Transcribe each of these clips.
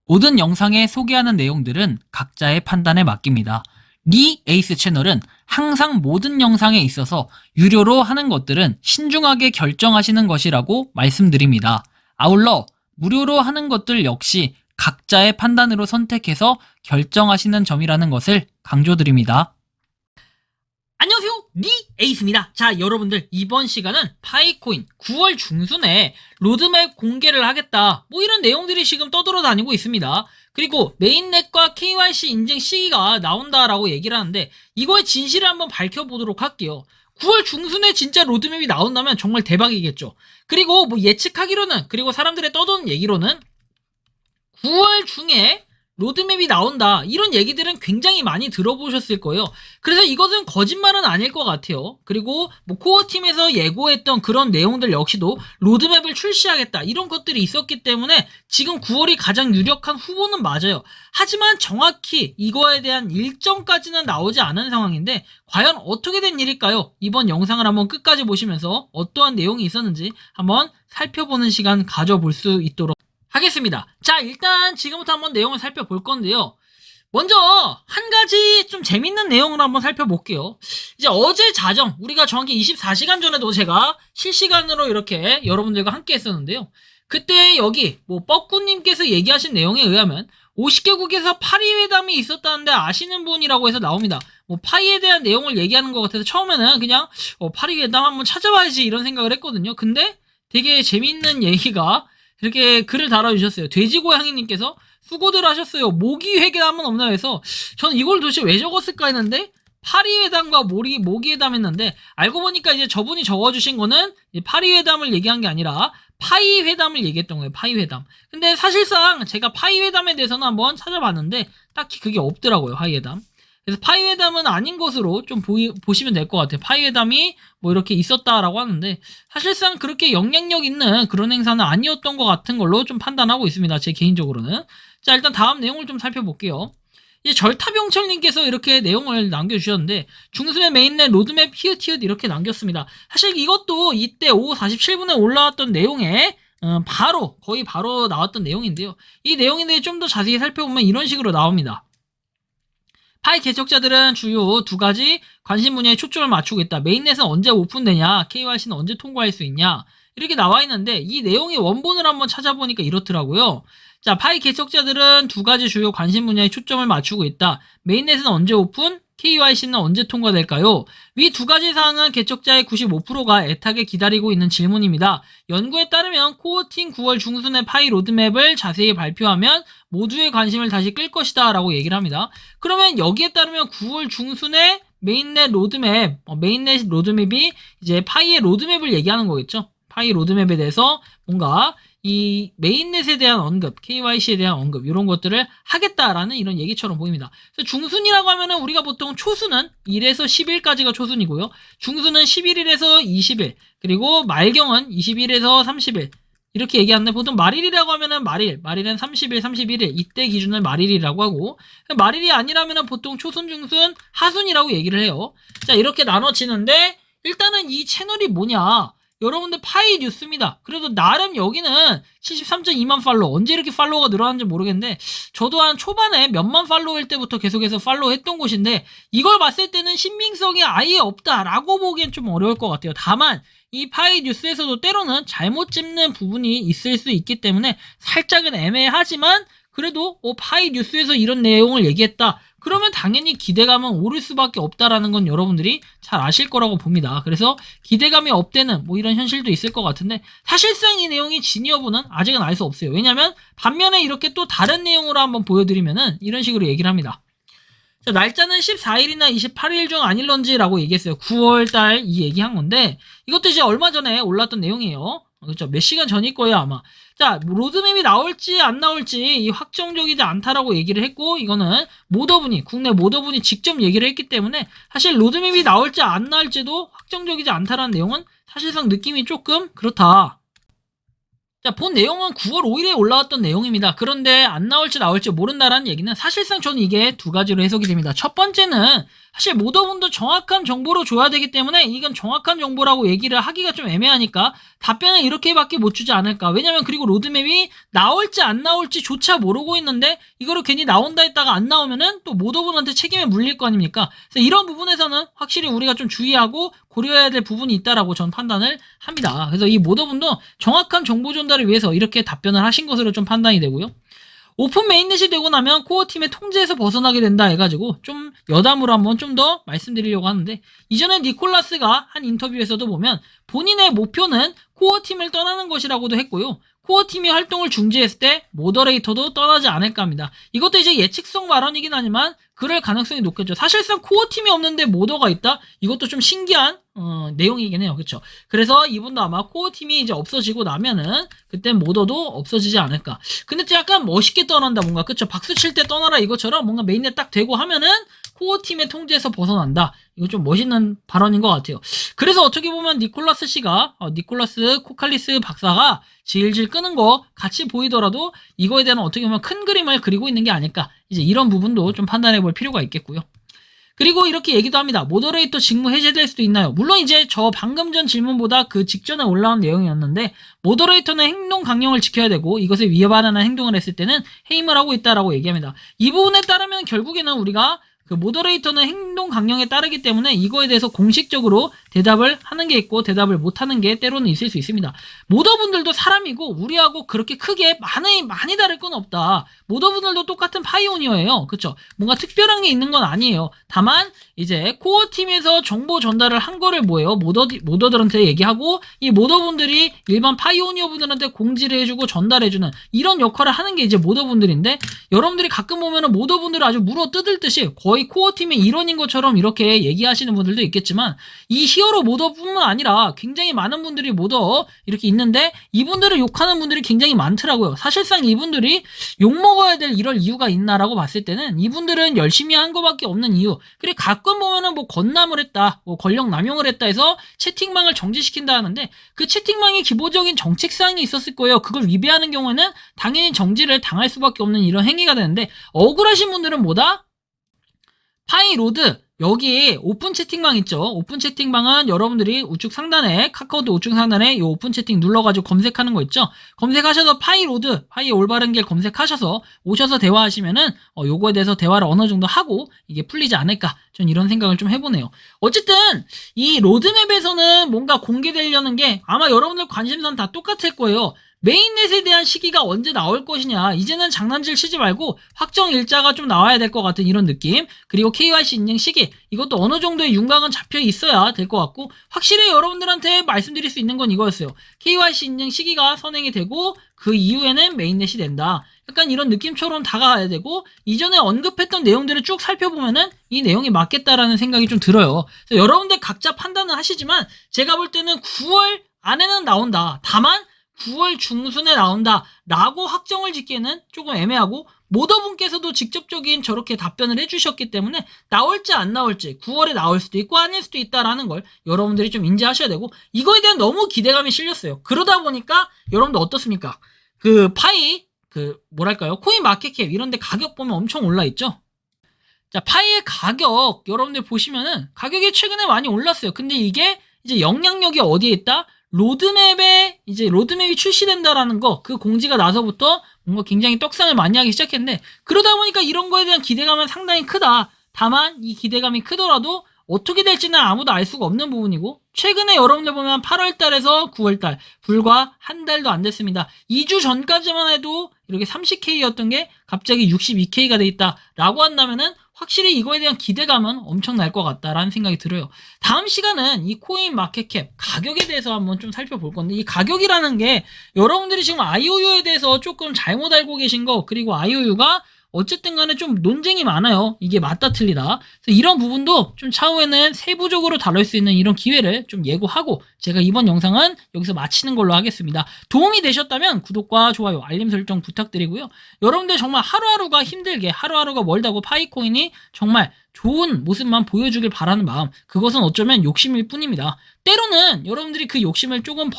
모든 영상에 소개하는 내용들은 각자의 판단에 맡깁니다. 리 에이스 채널은 항상 모든 영상에 있어서 유료로 하는 것들은 신중하게 결정하시는 것이라고 말씀드립니다. 아울러 무료로 하는 것들 역시 각자의 판단으로 선택해서 결정하시는 점이라는 것을 강조드립니다. 안녕하세요, 리 에이스입니다. 자, 여러분들, 이번 시간은 파이코인 9월 중순에 로드맵 공개를 하겠다, 뭐 이런 내용들이 지금 떠돌아다니고 있습니다. 그리고 메인넷과 KYC 인증 시기가 나온다라고 얘기를 하는데, 이거의 진실을 한번 밝혀보도록 할게요. 9월 중순에 진짜 로드맵이 나온다면 정말 대박이겠죠. 그리고 뭐 예측하기로는, 그리고 사람들의 떠도는 얘기로는 9월 중에 로드맵이 나온다, 이런 얘기들은 굉장히 많이 들어보셨을 거예요. 그래서 이것은 거짓말은 아닐 것 같아요. 그리고 뭐 코어팀에서 예고했던 그런 내용들 역시도 로드맵을 출시하겠다, 이런 것들이 있었기 때문에 지금 9월이 가장 유력한 후보는 맞아요. 하지만 정확히 이거에 대한 일정까지는 나오지 않은 상황인데, 과연 어떻게 된 일일까요? 이번 영상을 한번 끝까지 보시면서 어떠한 내용이 있었는지 한번 살펴보는 시간 가져볼 수 있도록 하겠습니다. 자, 일단 지금부터 한번 내용을 살펴볼 건데요. 먼저 한 가지 좀 재밌는 내용을 한번 살펴볼게요. 이제 어제 자정, 우리가 정확히 24시간 전에도 제가 실시간으로 이렇게 여러분들과 함께 했었는데요. 그때 여기 뭐 뻐꾸님께서 얘기하신 내용에 의하면 50개국에서 파리 회담이 있었다는데 아시는 분이라고 해서 나옵니다. 뭐 파이에 대한 내용을 얘기하는 것 같아서 처음에는 그냥 파리 회담 한번 찾아봐야지 이런 생각을 했거든요. 근데 되게 재밌는 얘기가 이렇게 글을 달아주셨어요. 돼지고양이님께서 수고들 하셨어요. 모기 회담은 없나요? 해서 저는 이걸 도대체 왜 적었을까 했는데, 파리 회담과 모기 회담 했는데, 알고 보니까 이제 저분이 적어주신 거는 파리 회담을 얘기한 게 아니라 파이 회담을 얘기했던 거예요. 파이 회담. 근데 사실상 제가 파이 회담에 대해서는 한번 찾아봤는데 딱히 그게 없더라고요. 파이 회담. 그래서 파이 회담은 아닌 것으로 좀 보시면 될 것 같아요. 파이 회담이 뭐 이렇게 있었다라고 하는데, 사실상 그렇게 영향력 있는 그런 행사는 아니었던 것 같은 걸로 좀 판단하고 있습니다. 제 개인적으로는. 자, 일단 다음 내용을 좀 살펴볼게요. 이제 절타병철님께서 이렇게 내용을 남겨주셨는데, 중순의 메인넷 로드맵 히읗히읗 이렇게 남겼습니다. 사실 이것도 이때 오후 47분에 올라왔던 내용에 거의 바로 나왔던 내용인데요. 이 내용에 대해 좀 더 자세히 살펴보면 이런 식으로 나옵니다. 파이 개척자들은 주요 두 가지 관심 분야에 초점을 맞추고 있다. 메인넷은 언제 오픈되냐, KYC는 언제 통과할 수 있냐, 이렇게 나와 있는데, 이 내용의 원본을 한번 찾아보니까 이렇더라고요. 자, 파이 개척자들은 두 가지 주요 관심 분야에 초점을 맞추고 있다. 메인넷은 언제 오픈, KYC는 언제 통과될까요? 위 두 가지 사항은 개척자의 95%가 애타게 기다리고 있는 질문입니다. 연구에 따르면 코어팀 9월 중순에 파이 로드맵을 자세히 발표하면 모두의 관심을 다시 끌 것이다 라고 얘기를 합니다. 그러면 여기에 따르면 9월 중순에 메인넷 로드맵이 이제 파이의 로드맵을 얘기하는 거겠죠. 파이 로드맵에 대해서 뭔가 이 메인넷에 대한 언급, KYC에 대한 언급, 이런 것들을 하겠다라는 이런 얘기처럼 보입니다. 그래서 중순이라고 하면은 우리가 보통 초순은 1에서 10일까지가 초순이고요. 중순은 11일에서 20일, 그리고 말경은 21에서 30일. 이렇게 얘기하는데, 보통 말일이라고 하면은 말일은 30일, 31일, 이때 기준을 말일이라고 하고, 말일이 아니라면은 보통 초순, 중순, 하순이라고 얘기를 해요. 자, 이렇게 나눠지는데, 일단은 이 채널이 뭐냐? 여러분들 파이 뉴스입니다. 그래도 나름 여기는 73.2만 팔로워, 언제 이렇게 팔로워가 늘어났는지 모르겠는데, 저도 한 초반에 몇만 팔로워일 때부터 계속해서 팔로우 했던 곳인데, 이걸 봤을 때는 신빙성이 아예 없다라고 보기엔 좀 어려울 것 같아요. 다만 이 파이 뉴스에서도 때로는 잘못 짚는 부분이 있을 수 있기 때문에 살짝은 애매하지만, 그래도 파이 뉴스에서 이런 내용을 얘기했다, 그러면 당연히 기대감은 오를 수밖에 없다라는 건 여러분들이 잘 아실 거라고 봅니다. 그래서 기대감이 업되는 뭐 이런 현실도 있을 것 같은데, 사실상 이 내용이 진위 여부는 아직은 알 수 없어요. 왜냐면 반면에 이렇게 또 다른 내용으로 한번 보여드리면은 이런 식으로 얘기를 합니다. 자, 날짜는 14일이나 28일 중 아닐런지라고 얘기했어요. 9월달 이 얘기한 건데, 이것도 이제 얼마 전에 올랐던 내용이에요. 그렇죠. 몇 시간 전일 거예요, 아마. 자, 나올지 나올지 안 나올지 이 확정적이지 않다라고 얘기를 했고, 이거는 국내 모더분이 직접 얘기를 했기 때문에 사실 로드맵이 나올지 안 나올지도 확정적이지 않다라는 내용은 사실상 느낌이 조금 그렇다. 자, 본 내용은 9월 5일에 올라왔던 내용입니다. 그런데 안 나올지 나올지 모른다라는 얘기는 사실상 저는 이게 두 가지로 해석이 됩니다. 첫 번째는 사실 모더분도 정확한 정보로 줘야 되기 때문에 이건 정확한 정보라고 얘기를 하기가 좀 애매하니까 답변을 이렇게밖에 못 주지 않을까. 왜냐면 그리고 로드맵이 나올지 안 나올지 조차 모르고 있는데 이거를 괜히 나온다 했다가 안 나오면은 또 모더분한테 책임에 물릴 거 아닙니까? 그래서 이런 부분에서는 확실히 우리가 좀 주의하고 고려해야 될 부분이 있다라고 저는 판단을 합니다. 그래서 이 모더분도 정확한 정보 전달을 위해서 이렇게 답변을 하신 것으로 좀 판단이 되고요. 오픈 메인넷이 되고 나면 코어팀의 통제에서 벗어나게 된다 해가지고 좀 여담으로 한번 좀 더 말씀드리려고 하는데, 이전에 니콜라스가 한 인터뷰에서도 보면 본인의 목표는 코어팀을 떠나는 것이라고도 했고요. 코어팀이 활동을 중지했을 때 모더레이터도 떠나지 않을까 합니다. 이것도 이제 예측성 발언이긴 하지만 그럴 가능성이 높겠죠. 사실상 코어팀이 없는데 모더가 있다? 이것도 좀 신기한 내용이긴 해요. 그렇죠? 그래서 이분도 아마 코어팀이 이제 없어지고 나면은 그땐 모더도 없어지지 않을까. 근데 또 약간 멋있게 떠난다 뭔가. 그렇죠? 박수 칠 때 떠나라 이것처럼 뭔가 메인에 딱 되고 하면은 코어팀의 통제에서 벗어난다. 이거 좀 멋있는 발언인 것 같아요. 그래서 어떻게 보면 니콜라스 씨가 니콜라스 코칼리스 박사가 질질 끄는 거 같이 보이더라도 이거에 대한 어떻게 보면 큰 그림을 그리고 있는 게 아닐까. 이제 이런 부분도 좀 판단해 볼 필요가 있겠고요. 그리고 이렇게 얘기도 합니다. 모더레이터 직무 해제될 수도 있나요? 물론 이제 저 방금 전 질문보다 그 직전에 올라온 내용이었는데, 모더레이터는 행동 강령을 지켜야 되고 이것에 위반하는 행동을 했을 때는 해임을 하고 있다라고 얘기합니다. 이 부분에 따르면 결국에는 우리가 그 모더레이터는 행동 강령에 따르기 때문에 이거에 대해서 공식적으로 대답을 하는 게 있고 대답을 못 하는 게 때로는 있을 수 있습니다. 모더분들도 사람이고 우리하고 그렇게 크게 많이 다를 건 없다. 모더분들도 똑같은 파이오니어예요. 그쵸? 뭔가 특별한 게 있는 건 아니에요. 다만 이제 코어 팀에서 정보 전달을 한 거를 뭐예요? 모더들한테 얘기하고 이 모더분들이 일반 파이오니어 분들한테 공지를 해주고 전달해주는 이런 역할을 하는 게 이제 모더분들인데, 여러분들이 가끔 보면은 모더분들을 아주 물어 뜯을 듯이 거의 코어 팀의 일원인 것처럼 이렇게 얘기하시는 분들도 있겠지만, 이 히어로 모더뿐만 아니라 굉장히 많은 분들이 모더 이렇게 있는데 이분들을 욕하는 분들이 굉장히 많더라고요. 사실상 이분들이 욕먹어야 될 이럴 이유가 있나라고 봤을 때는 이분들은 열심히 한 거밖에 없는 이유. 그리고 가끔 보면은 뭐 건남을 했다, 뭐 권력 남용을 했다 해서 채팅방을 정지시킨다 하는데, 그 채팅방에 기본적인 정책사항이 있었을 거예요. 그걸 위배하는 경우에는 당연히 정지를 당할 수밖에 없는 이런 행위가 되는데, 억울하신 분들은 뭐다? 파이로드, 여기 오픈 채팅방 있죠. 오픈 채팅방은 여러분들이 우측 상단에, 카카오톡 우측 상단에 이 오픈 채팅 눌러가지고 검색하는 거 있죠. 검색하셔서 파이로드, 파이의 올바른 길 검색하셔서 오셔서 대화하시면은 요거에 대해서 대화를 어느 정도 하고 이게 풀리지 않을까, 전 이런 생각을 좀 해보네요. 어쨌든 이 로드맵에서는 뭔가 공개되려는 게 아마 여러분들 관심사는 다 똑같을 거예요. 메인넷에 대한 시기가 언제 나올 것이냐, 이제는 장난질 치지 말고 확정 일자가 좀 나와야 될 것 같은 이런 느낌. 그리고 KYC 인증 시기, 이것도 어느 정도의 윤곽은 잡혀 있어야 될 것 같고, 확실히 여러분들한테 말씀드릴 수 있는 건 이거였어요. KYC 인증 시기가 선행이 되고 그 이후에는 메인넷이 된다. 약간 이런 느낌처럼 다가가야 되고, 이전에 언급했던 내용들을 쭉 살펴보면은 이 내용이 맞겠다라는 생각이 좀 들어요. 그래서 여러분들 각자 판단은 하시지만 제가 볼 때는 9월 안에는 나온다. 다만 9월 중순에 나온다 라고 확정을 짓기에는 조금 애매하고, 모더분께서도 직접적인 저렇게 답변을 해주셨기 때문에 나올지 안 나올지, 9월에 나올 수도 있고 아닐 수도 있다라는 걸 여러분들이 좀 인지하셔야 되고, 이거에 대한 너무 기대감이 실렸어요. 그러다 보니까 여러분들 어떻습니까? 그 파이, 뭐랄까요, 코인 마켓캡 이런데 가격 보면 엄청 올라있죠. 자, 파이의 가격 여러분들 보시면은 가격이 최근에 많이 올랐어요. 근데 이게 이제 영향력이 어디에 있다? 로드맵에 이제 로드맵이 출시된다라는 거, 그 공지가 나서부터 뭔가 굉장히 떡상을 많이 하기 시작했는데, 그러다 보니까 이런 거에 대한 기대감은 상당히 크다. 다만 이 기대감이 크더라도 어떻게 될지는 아무도 알 수가 없는 부분이고, 최근에 여러분들 보면 8월달에서 9월달 불과 한 달도 안 됐습니다. 2주 전까지만 해도 이렇게 30K였던 게 갑자기 62K가 돼 있다라고 한다면은 확실히 이거에 대한 기대감은 엄청날 것 같다라는 생각이 들어요. 다음 시간은 이 코인 마켓캡 가격에 대해서 한번 좀 살펴볼 건데, 이 가격이라는 게 여러분들이 지금 IOU에 대해서 조금 잘못 알고 계신 거, 그리고 IOU가 어쨌든 간에 좀 논쟁이 많아요. 이게 맞다 틀리다. 그래서 이런 부분도 좀 차후에는 세부적으로 다룰 수 있는 이런 기회를 좀 예고하고, 제가 이번 영상은 여기서 마치는 걸로 하겠습니다. 도움이 되셨다면 구독과 좋아요, 알림 설정 부탁드리고요. 여러분들 정말 하루하루가 힘들게, 하루하루가 멀다고 파이코인이 정말 좋은 모습만 보여주길 바라는 마음, 그것은 어쩌면 욕심일 뿐입니다. 때로는 여러분들이 그 욕심을 조금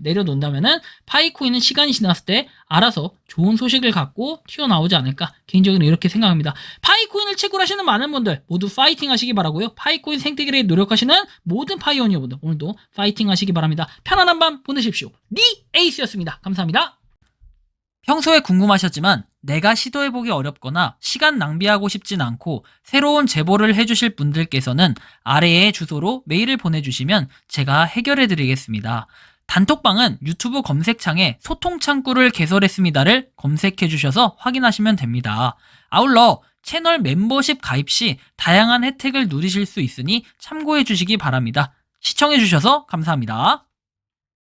내려놓는다면은 파이코인은 시간이 지났을 때 알아서 좋은 소식을 갖고 튀어나오지 않을까, 개인적으로 이렇게 생각합니다. 파이코인을 채굴하시는 많은 분들 모두 파이팅 하시기 바라고요. 파이코인 생태계에 노력하시는 모든 파이오니어분들 오늘도 파이팅 하시기 바랍니다. 편안한 밤 보내십시오. 니 에이스였습니다. 감사합니다. 평소에 궁금하셨지만 내가 시도해보기 어렵거나 시간 낭비하고 싶진 않고 새로운 제보를 해주실 분들께서는 아래의 주소로 메일을 보내주시면 제가 해결해드리겠습니다. 단톡방은 유튜브 검색창에 소통창구를 개설했습니다를 검색해주셔서 확인하시면 됩니다. 아울러 채널 멤버십 가입 시 다양한 혜택을 누리실 수 있으니 참고해주시기 바랍니다. 시청해주셔서 감사합니다.